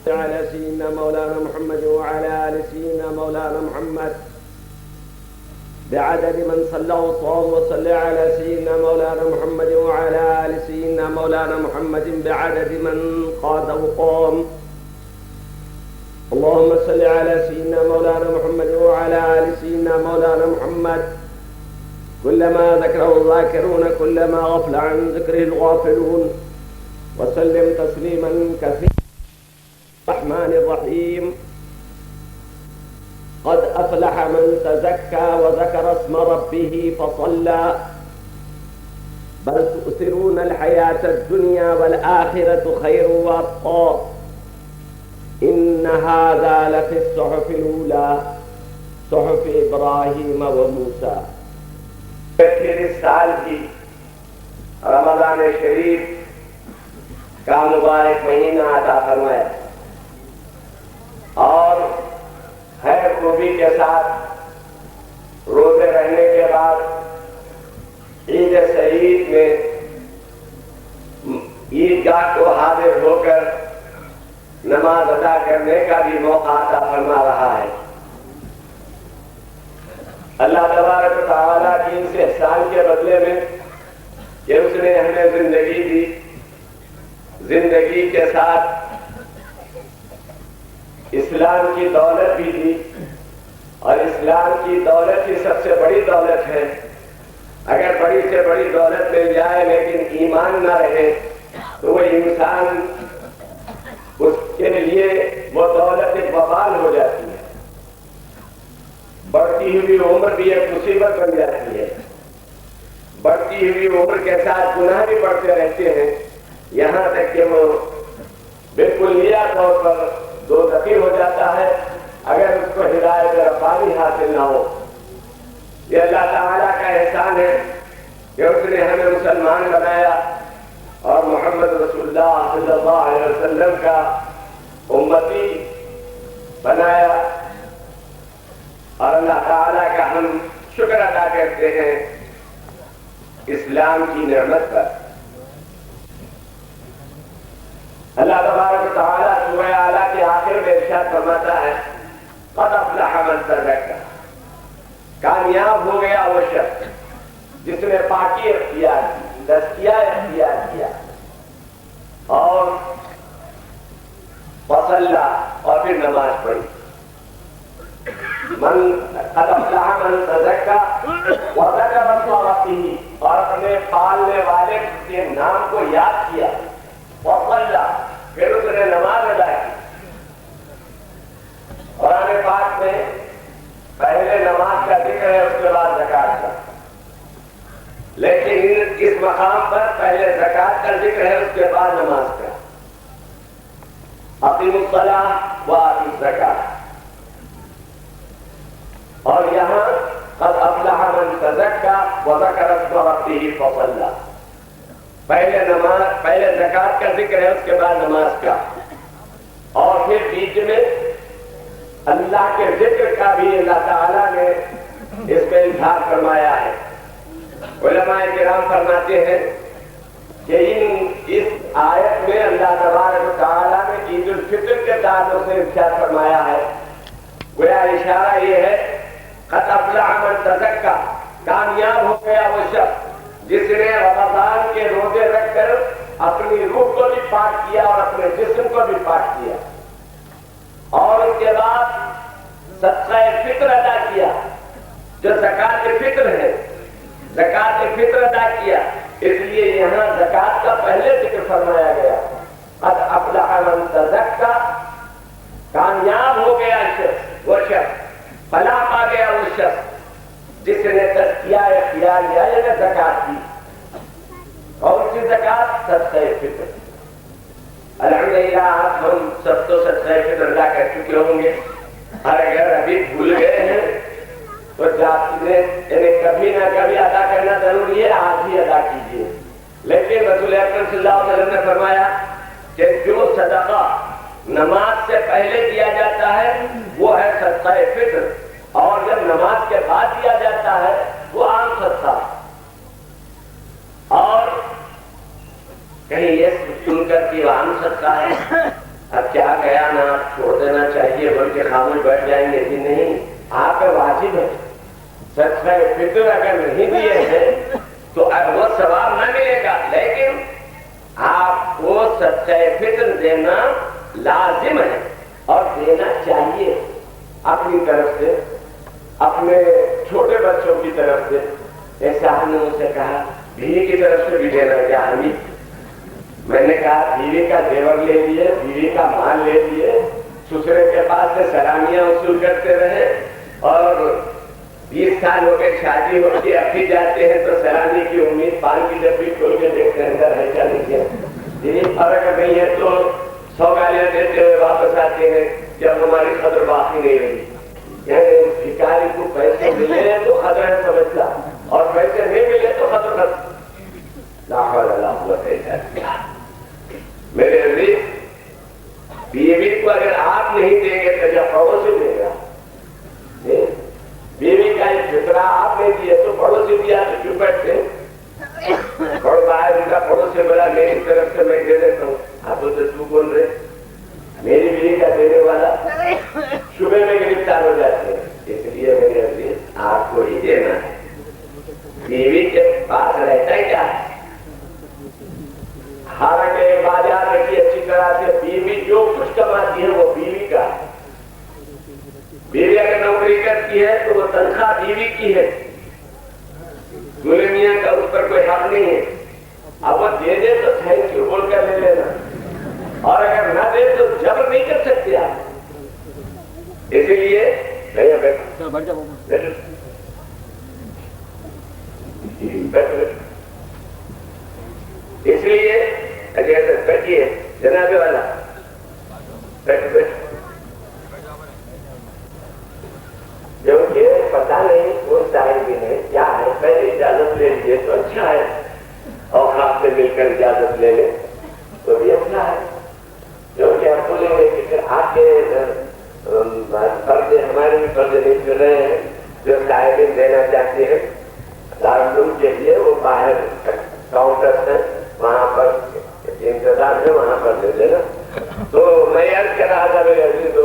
على سيدنا مولانا محمد وعلى آل سيدنا مولانا محمد بعدد من صلى وصام وصلى على سيدنا مولانا محمد وعلى آل سيدنا مولانا محمد بعدد من قاد وقام. اللهم صل على سيدنا مولانا محمد وعلى آل سيدنا مولانا محمد كلما ذكره الذاكرون كلما غفل عن ذكره الغافلون وسلم تسليما كثيرا. الرحمن الرحيم. قد أفلح من تزكى وذكر اسم ربه فصلى بل تؤثرون الحياة الدنيا والآخرة خير وأبقى إن هذا لفي الصحف الأولى صحف إبراهيم وموسى. پھر اس سال کی رمضان شریف کا مبارک مہینہ عطا فرمایا اور خیر خوبی کے ساتھ روزے رہنے کے بعد عید سعید میں عیدگاہ کو حاضر ہو کر نماز ادا کرنے کا بھی موقع عطا فرما رہا ہے. اللہ تبارک و تعالیٰ کی اس احسان کے بدلے میں کہ اس نے ہمیں زندگی دی، زندگی کے ساتھ اسلام کی دولت بھی دی اور اسلام کی دولت ہی سب سے بڑی دولت ہے. اگر بڑی سے بڑی دولت مل جائے لیکن ایمان نہ رہے تو وہ انسان اس کے لیے وہ دولت ایک وبال ہو جاتی ہے. بڑھتی ہوئی عمر بھی ایک مصیبت بن جاتی ہے. بڑھتی ہوئی عمر کے ساتھ گناہ بھی بڑھتے رہتے ہیں یہاں تک کہ وہ بالکل نیا طور پر دوزخی ہو جاتا ہے اگر اس کو ہدایت ربانی حاصل نہ ہو. یہ اللہ تعالیٰ کا احسان ہے کہ اس نے ہمیں مسلمان بنایا اور محمد رسول اللہ صلی اللہ علیہ وسلم کا امتی بنایا اور اللہ تعالیٰ کا ہم شکر ادا کرتے ہیں اسلام کی نعمت پر. اللہ تبارک و تعالیٰ سورہ اعلیٰ کے آخر میں ارشاد فرماتا ہے قد افلح من تزکیٰ. کامیاب ہو گیا وہ شخص جس نے پاکی اختیار کی، تزکیہ اختیار کیا اور وصلی اور پھر نماز پڑھی. من قد افلح من تزکیٰ وذکر اسم ربہ اور اپنے پالنے والے کے نام کو یاد کیا، وصلی پھر اس نے نماز ادا کی. قرآن پاک میں پہلے نماز کا ذکر ہے اس کے بعد زکات کا، لیکن اس مقام پر پہلے زکات کا ذکر ہے اس کے بعد نماز کا. اقیموا الصلاۃ وآتوا الزکاۃ. اور یہاں قد افلح من تزکیٰ وذکر اسم ربہ فصلی. پہلے زکات کا ذکر ہے اس کے بعد نماز کا اور پھر بیچ میں اللہ کے ذکر کا بھی اللہ تعالیٰ نے اس پہ اظہار فرمایا ہے. علماء کرام فرماتے ہیں کہ اس آیت میں اللہ تبارک و تعالیٰ نے عید الفطر کے تعلق سے ارشاد فرمایا ہے. گویا اشارہ یہ ہے قد افلح من تزکیٰ، کامیاب ہو گیا وہ شخص جس نے رمضان کے روزے رکھ کر اپنی روح کو بھی پاک کیا اور اپنے جسم کو بھی پاک کیا اور اس کے بعد صدقہ فطر ادا کیا جو زکات فطر ہے. زکات فطر ادا کیا اس لیے یہاں زکات کا پہلے ذکر فرمایا گیا. قد افلح من تزکیٰ، کامیاب ہو گیا شخص وہ شخص، فلاح پا گیا وہ شخص جس نے تزکیہ اختیار کیا یعنی زکات دی. اور اس کی زکات صدقہ فطر. الحمدللہ آپ ہم سب تو صدقہ فطر ادا کر چکے ہوں گے اور اگر ابھی بھول گئے ہیں تو یعنی کبھی نہ کبھی ادا کرنا ضروری ہے، آج ہی ادا کیجیے. لیکن رسول اکرم صلی اللہ علیہ وسلم نے فرمایا کہ جو صدقہ نماز سے پہلے دیا جاتا ہے وہ ہے صدقہ فطر اور جب نماز کے بعد دیا جاتا ہے وہ عام صدقہ. اور کہیں یہ سن کر کہ عام صدقہ ہے اب کیا گیا نا کہ خاموش بیٹھ جائیں گے کہ نہیں، آپ کا واجب ہے. صدقہ فطر اگر نہیں دیے ہیں تو وہ ثواب نہ ملے گا، لیکن آپ کو صدقہ فطر دینا لازم ہے اور دینا چاہیے اپنی طرف سے، اپنے چھوٹے بچوں کی طرف سے. ایسا ہم نے ان سے کہا بیوی کی طرف سے بھی دینا چاہیے. میں نے کہا بیوی کا زیور لے لیے، بیوی کا مال لے لیے، سسرے کے پاس سے سلامیاں وصول کرتے رہے اور 20 سال ہو گئے شادی ہو کے اب بھی جاتے ہیں تو سلامی کی امید، پان کی ڈبی کھول کے دیکھتے ہیں اندر ہے کیا نہیں ہے. فرق نہیں ہے تو 100 گالیاں دیتے ہوئے واپس آتے ہیں جب ہماری قدر باقی نہیں رہی. یعنی بھکاری کو پیسے ملے تو خطرہ ہے سمجھتا، اور پیسے نہیں ملے تو خطرہ لا حول ولا قوت الا باللہ. میرے عزیز، بیوی کو اگر آپ نہیں دیں گے تو جب پڑوسی دے گا. بیوی کا ایک فطرہ آپ نے دیا تو پڑوسی دیا تو کیوں بیٹھتے؟ اور باہر ان کا پڑوسی بولا میری طرف سے میں دے دیتا ہوں، آپ تو بول رہے میری بیوی کا دینے والا شبے میں گرفتار ہو جاتے ہیں. اس لیے میرے عزیز آپ کو ہی دینا ہے. بیوی کے پاس رہتا ہے کیا ہے؟ حالانکہ بازار رکھی اچھی طرح سے، بیوی جو کچھ کماتی ہے وہ بیوی کا ہے. بیوی اگر نوکری کرتی ہے تو وہ تنخواہ بیوی کی ہے، میاں کا اس پر کوئی حق نہیں ہے. اب وہ دے دے تو تھینک یو بول کر لے لینا، اور اگر نہ دے تو جبر نہیں کر سکتے آپ. اسی لیے بیٹھیے جناب والا، کیونکہ پتا نہیں کون صاحب ہے کیا ہے، پہلے اجازت لے لیجیے تو اچھا ہے، اور آپ سے مل کر اجازت لے لیں تو بھی اچھا ہے. کیونکہ آپ بولیں گے کہ پھر آپ کے پردے ہمارے بھی پردے نہیں پھر رہے ہیں. جو صاحب دینا چاہتے ہیں دارالعلوم کے لیے وہ باہر کاؤنٹر ہیں، وہاں پر انتظار ہے، وہاں پر دے دینا. تو میں عرض کر رہا تھا میرے عزیز